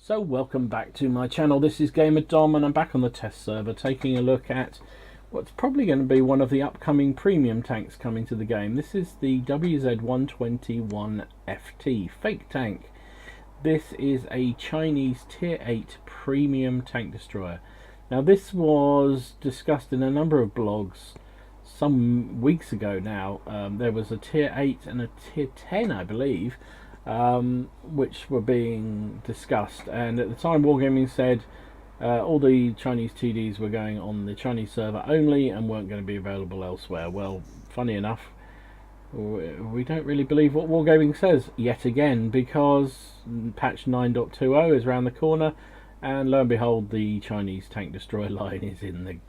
So welcome back to my channel. This is Gamer Dom and I'm back on the test server taking a look at what's probably going to be one of the upcoming premium tanks coming to the game. This is the WZ-120-1 FT fake tank. This is a Chinese tier 8 premium tank destroyer. Now this was discussed in a number of blogs some weeks ago now. There was a tier 8 and a tier 10 I believe, which were being discussed, and at the time Wargaming said all the Chinese TDs were going on the Chinese server only and weren't going to be available elsewhere. Well, funny enough, we don't really believe what Wargaming says yet again, because patch 9.20 is around the corner and lo and behold the Chinese tank destroyer line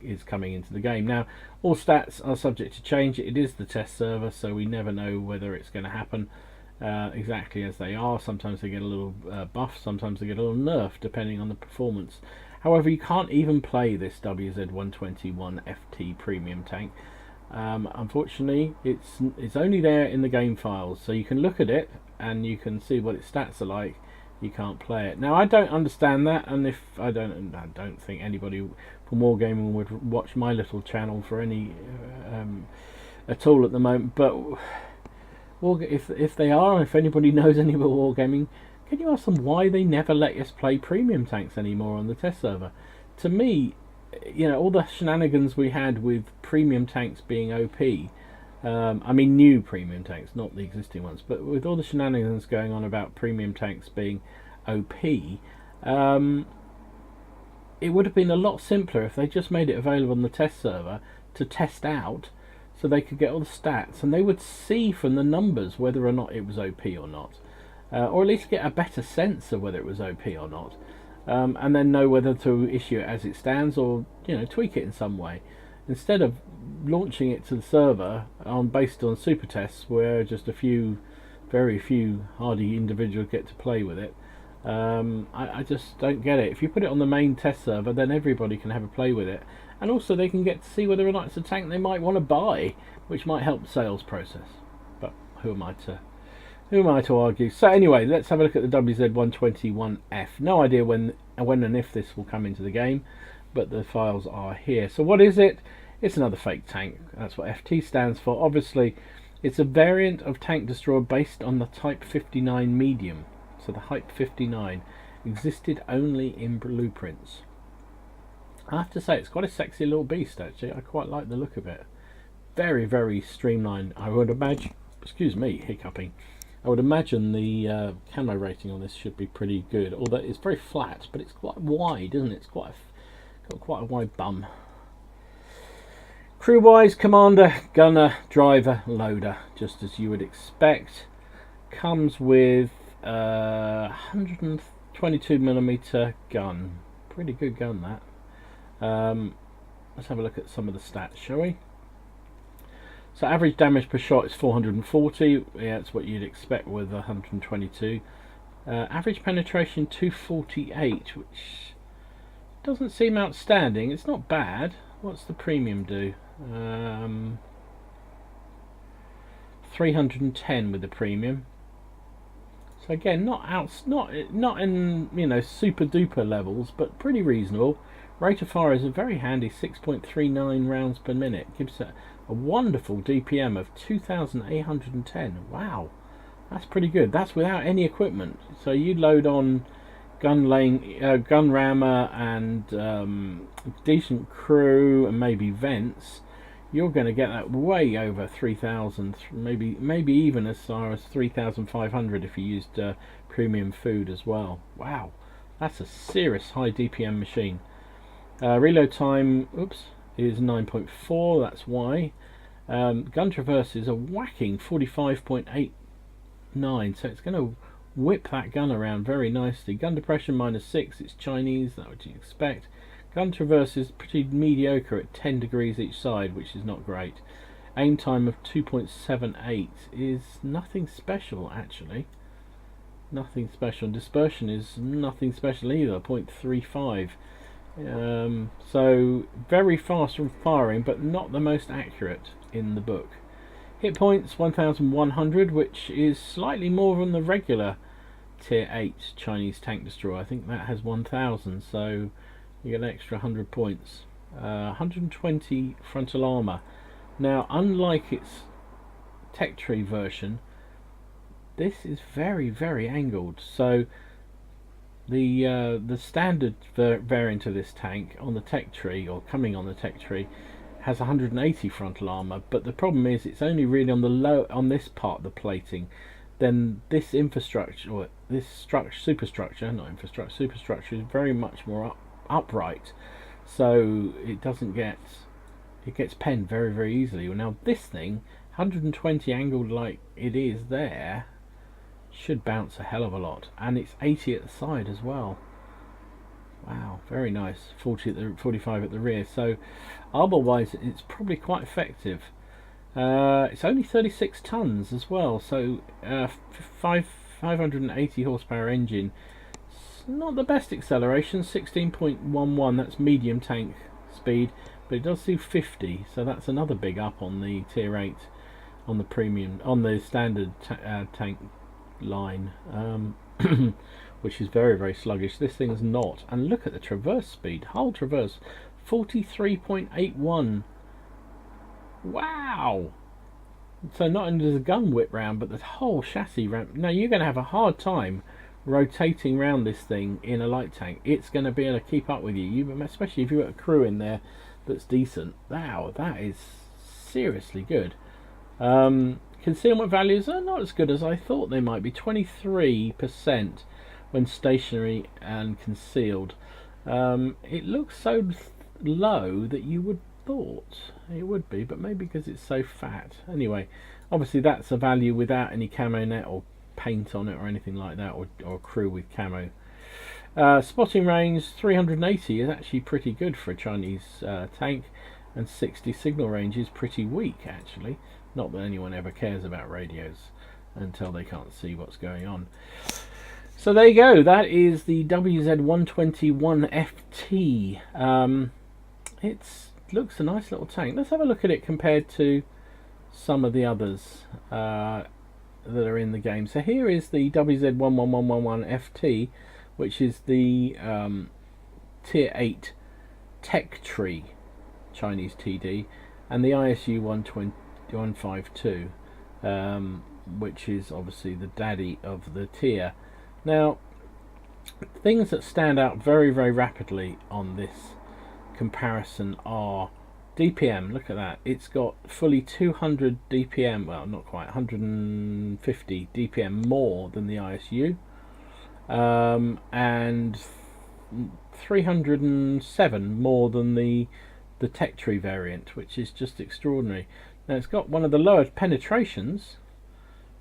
is coming into the game. Now all stats are subject to change. It is the test server, so we never know whether it's going to happen exactly as they are. Sometimes they get a little buff, sometimes they get a little nerf depending on the performance. However, you can't even play this WZ-120-1 FT premium tank. Unfortunately, it's only there in the game files, so you can look at it and you can see what its stats are like. You can't play it. Now I don't understand that, and if I don't think anybody from Wargaming would watch my little channel for any at all at the moment, but if they are, if anybody knows any about Wargaming, can you ask them why they never let us play premium tanks anymore on the test server? To me, you know, all the shenanigans we had with premium tanks being OP, I mean new premium tanks, not the existing ones, but with all the shenanigans going on about premium tanks being OP, it would have been a lot simpler if they just made it available on the test server to test out, so they could get all the stats and they would see from the numbers whether or not it was OP or not, or at least get a better sense of whether it was OP or not, and then know whether to issue it as it stands or, you know, tweak it in some way, instead of launching it to the server based on super tests where just very few hardy individuals get to play with it. I just don't get it. If you put it on the main test server, then everybody can have a play with it, and also they can get to see whether or not it's a tank they might want to buy, which might help the sales process. But who am I to argue? So anyway, let's have a look at the WZ-120-1F. No idea when and if this will come into the game, but the files are here. So what is it? It's another fake tank. That's what FT stands for. Obviously, it's a variant of tank destroyer based on the Type 59 medium. So the Hype 59 existed only in blueprints. I have to say, it's quite a sexy little beast actually. I quite like the look of it. Very, very streamlined. I would imagine, excuse me, hiccuping. I would imagine the camo rating on this should be pretty good. Although it's very flat, but it's quite wide, isn't it? It's got quite a wide bum. Crew-wise, commander, gunner, driver, loader, just as you would expect. Comes with 122mm gun. Pretty good gun, that. Let's have a look at some of the stats, shall we? So average damage per shot is 440. Yeah, that's what you'd expect with 122. Average penetration 248, which doesn't seem outstanding. It's not bad. What's the premium do? 310 with the premium. So again, not in, you know, super duper levels, but pretty reasonable. Rate of fire is a very handy 6.39 rounds per minute. Gives it a wonderful DPM of 2,810. Wow, that's pretty good. That's without any equipment. So you load on gun rammer and decent crew and maybe vents, you're going to get that way over 3,000, maybe even as far as 3,500 if you used premium food as well. Wow, that's a serious high DPM machine. Reload time, is 9.4. That's why. Gun traverse is a whacking 45.89, so it's going to whip that gun around very nicely. Gun depression -6. It's Chinese, that's what you expect. Gun traverse is pretty mediocre at 10 degrees each side, which is not great. Aim time of 2.78 is nothing special actually. Nothing special. Dispersion is nothing special either, 0.35. So very fast from firing, but not the most accurate in the book. Hit points 1,100, which is slightly more than the regular tier 8 Chinese tank destroyer. I think that has 1000, so you get an extra 100 points. 120 frontal armor. Now, unlike its tech tree version, this is very, very angled. So the standard variant of this tank on the tech tree, or coming on the tech tree, has 180 frontal armor, but the problem is it's only really on the on this part of the plating. Then this infrastructure, or this superstructure is very much more upright, so it doesn't get, it gets penned very, very easily. Well, now this thing, 120 angled like it is there, should bounce a hell of a lot, and it's 80 at the side as well. Wow, very nice. 45 at the rear. So armor wise, it's probably quite effective. It's only 36 tons as well, so 580 horsepower engine. It's not the best acceleration, 16.11, that's medium tank speed, but it does do 50, so that's another big up on the tier 8, on the premium, on the standard tank line, which is very, very sluggish. This thing's not. And look at the traverse speed, hull traverse, 43.81. Wow! So not only does the gun whip round, but the whole chassis ramp. Now you're going to have a hard time rotating around this thing in a light tank. It's going to be able to keep up with you, especially if you've got a crew in there that's decent. Wow, that is seriously good. Concealment values are not as good as I thought they might be. 23% when stationary and concealed. It looks so low that you would thought it would be, but maybe because it's so fat. Anyway, obviously that's a value without any camo net or paint on it or anything like that, or crew with camo. Spotting range 380 is actually pretty good for a Chinese tank, and 60 signal range is pretty weak actually. Not that anyone ever cares about radios until they can't see what's going on. So there you go, that is the WZ-120-1 FT. It looks a nice little tank. Let's have a look at it compared to some of the others that are in the game. So here is the WZ-11111 FT, which is the tier 8 tech tree Chinese TD, and the ISU 152, which is obviously the daddy of the tier. Now, things that stand out very, very rapidly on this comparison are DPM. Look at that, it's got fully 200 DPM, well not quite, 150 DPM more than the ISU, and 307 more than the tech tree variant, which is just extraordinary. Now it's got one of the lower penetrations,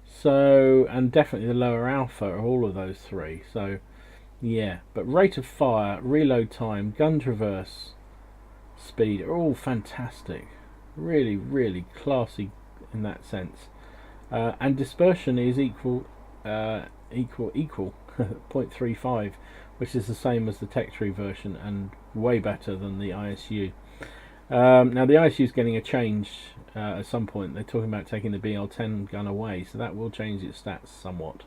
so, and definitely the lower alpha of all of those three, so yeah, but rate of fire, reload time, gun traverse speed are all fantastic, really, really classy in that sense. And dispersion is equal 0.35, which is the same as the tech tree version and way better than the ISU. Now the ISU is getting a change at some point. They're talking about taking the BL10 gun away, so that will change its stats somewhat.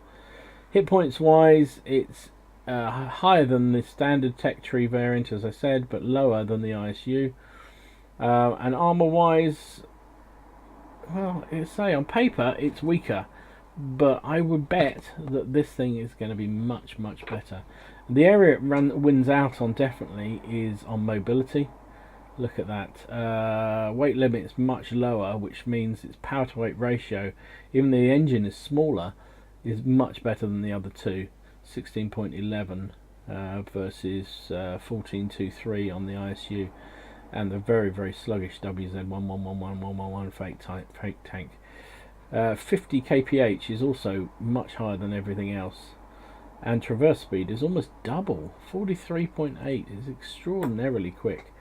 Hit points wise, it's higher than the standard tech tree variant, as I said, but lower than the ISU. And armor wise, well, say on paper it's weaker, but I would bet that this thing is going to be much, much better. The area it wins out on definitely is on mobility. Look at that. Weight limit is much lower, which means its power to weight ratio, even though the engine is smaller, is much better than the other two. 16.11 versus 14.23 on the ISU, and the very, very sluggish WZ-111-111 fake tank. 50 kph is also much higher than everything else, and traverse speed is almost double. 43.8 is extraordinarily quick.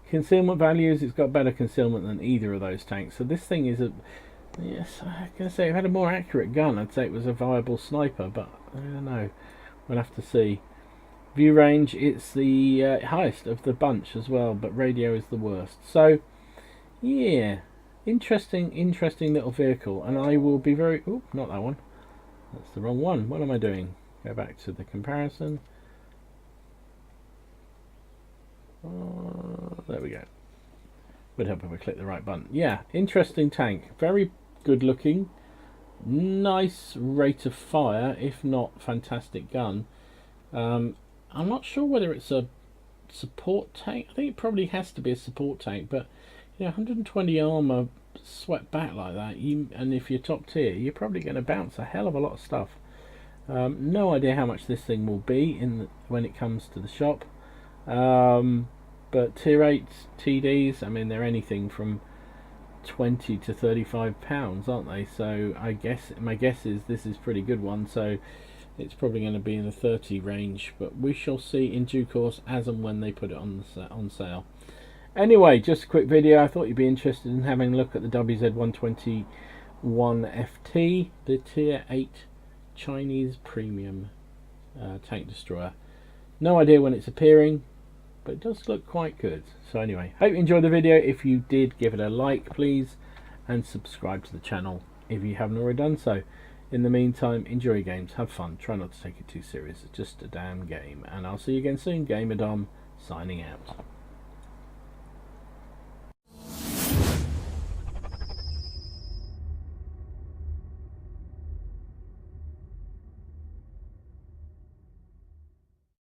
Concealment values, it's got better concealment than either of those tanks, so this thing is a, yes, I'm going to say if it had a more accurate gun I'd say it was a viable sniper, but I don't know, we'll have to see. View range, it's the highest of the bunch as well, but radio is the worst. So yeah, interesting little vehicle, and I will be very, oh, not that one, that's the wrong one, what am I doing? Go back to the comparison. There we go. Would help if I click the right button. Yeah, interesting tank. Very good looking. Nice rate of fire, if not fantastic gun. I'm not sure whether it's a support tank. I think it probably has to be a support tank, but you know, 120 armor swept back like that, and if you're top tier, you're probably going to bounce a hell of a lot of stuff. No idea how much this thing will be when it comes to the shop. But tier 8 TDs, I mean, they're anything from 20 to 35 pounds, aren't they? So I guess my guess is this is a pretty good one, so it's probably going to be in the 30 range, but we shall see in due course as and when they put it on sale. Anyway, just a quick video. I thought you'd be interested in having a look at the WZ-120-1 FT, the tier 8 Chinese premium tank destroyer. No idea when it's appearing, but it does look quite good. So anyway, hope you enjoyed the video. If you did, give it a like please, and subscribe to the channel if you haven't already done so. In the meantime, enjoy your games, have fun, try not to take it too serious. It's just a damn game, and I'll see you again soon. Gamer Dom signing out.